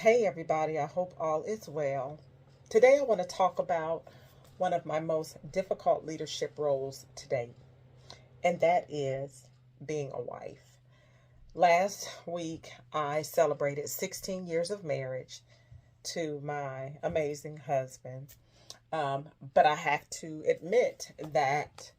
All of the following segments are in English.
Hey everybody, I hope all is well. Today I want to talk about one of my most difficult leadership roles to date, and that is being a wife. Last week I celebrated 16 years of marriage to my amazing husband, but I have to admit that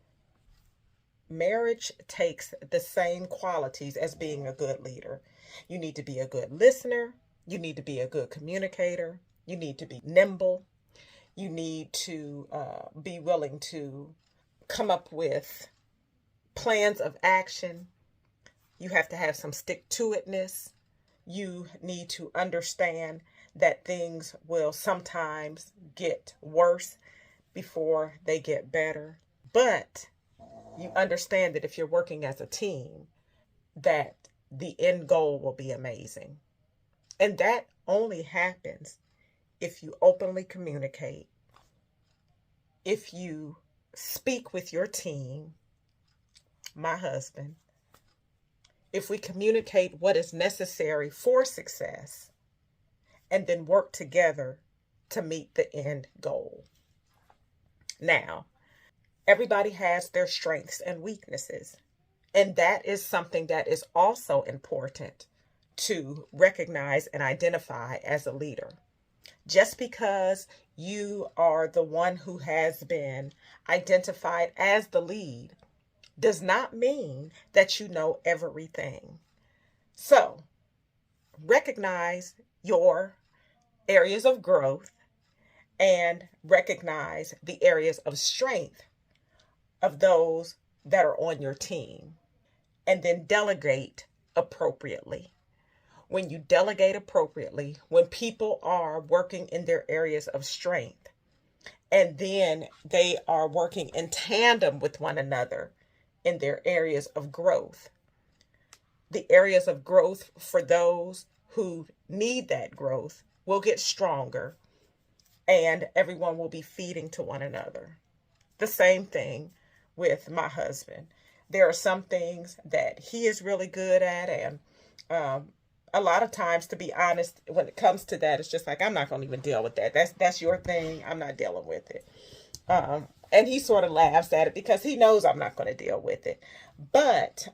marriage takes the same qualities as being a good leader. You need to be a good listener. You need to be a good communicator. You need to be nimble. You need to be willing to come up with plans of action. You have to have some stick to itness. You need to understand that things will sometimes get worse before they get better. But you understand that if you're working as a team, that the end goal will be amazing. And that only happens if you openly communicate, if you speak with your team, my husband, if we communicate what is necessary for success, and then work together to meet the end goal. Now, everybody has their strengths and weaknesses, and that is something that is also important to recognize and identify as a leader. Just because you are the one who has been identified as the lead does not mean that you know everything. So, recognize your areas of growth and recognize the areas of strength of those that are on your team, and then delegate appropriately. When you delegate appropriately, when people are working in their areas of strength, and then they are working in tandem with one another in their areas of growth, the areas of growth for those who need that growth will get stronger, and everyone will be feeding to one another. The same thing with my husband. There are some things that he is really good at, and a lot of times, to be honest, when it comes to that, it's just like, I'm not going to even deal with that. That's your thing. I'm not dealing with it. And he sort of laughs at it because he knows I'm not going to deal with it. But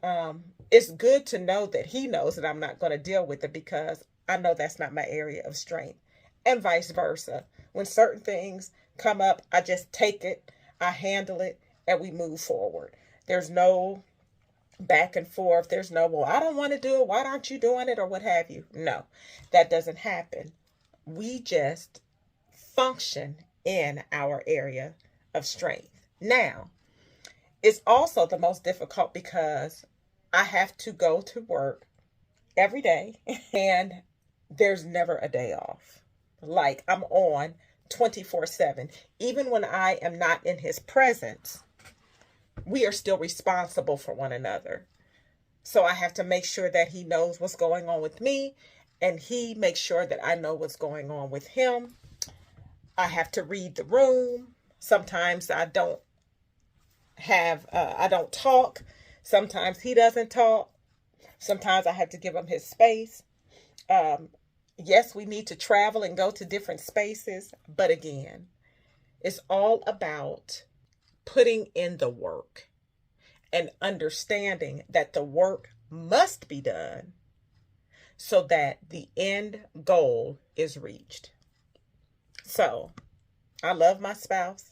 it's good to know that he knows that I'm not going to deal with it, because I know that's not my area of strength, and vice versa. When certain things come up, I just take it, I handle it, and we move forward. There's no back and forth. There's no, well, I don't want to do it, why aren't you doing it, or what have you. No, that doesn't happen. We just function in our area of strength. Now, it's also the most difficult because I have to go to work every day and there's never a day off. Like, I'm on 24/7. Even when I am not in his presence, we are still responsible for one another. So I have to make sure that he knows what's going on with me, and he makes sure that I know what's going on with him. I have to read the room. Sometimes I don't talk. Sometimes he doesn't talk. Sometimes I have to give him his space. Yes, we need to travel and go to different spaces, but again, it's all about putting in the work and understanding that the work must be done so that the end goal is reached. So, I love my spouse.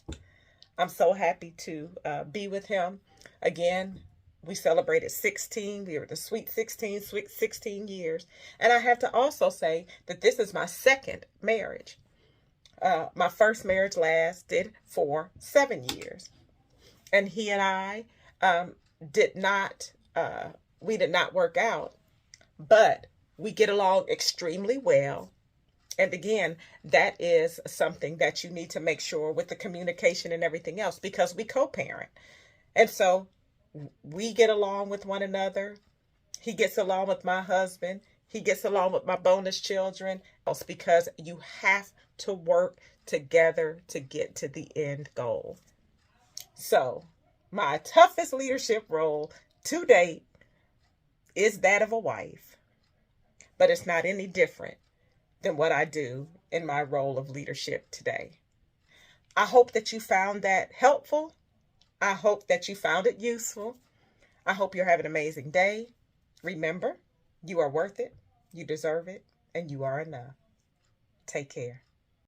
I'm so happy to be with him. Again, we celebrated 16. We were the sweet 16 years. And I have to also say that this is my second marriage. My first marriage lasted for 7 years. And he and I did not, we did not work out, but we get along extremely well. And again, that is something that you need to make sure with the communication and everything else, because we co-parent. And so we get along with one another. He gets along with my husband. He gets along with my bonus children, because you have to work together to get to the end goal. So my toughest leadership role to date is that of a wife, but it's not any different than what I do in my role of leadership today. I hope that you found that helpful. I hope that you found it useful. I hope you're having an amazing day. Remember, you are worth it, you deserve it, and you are enough. Take care.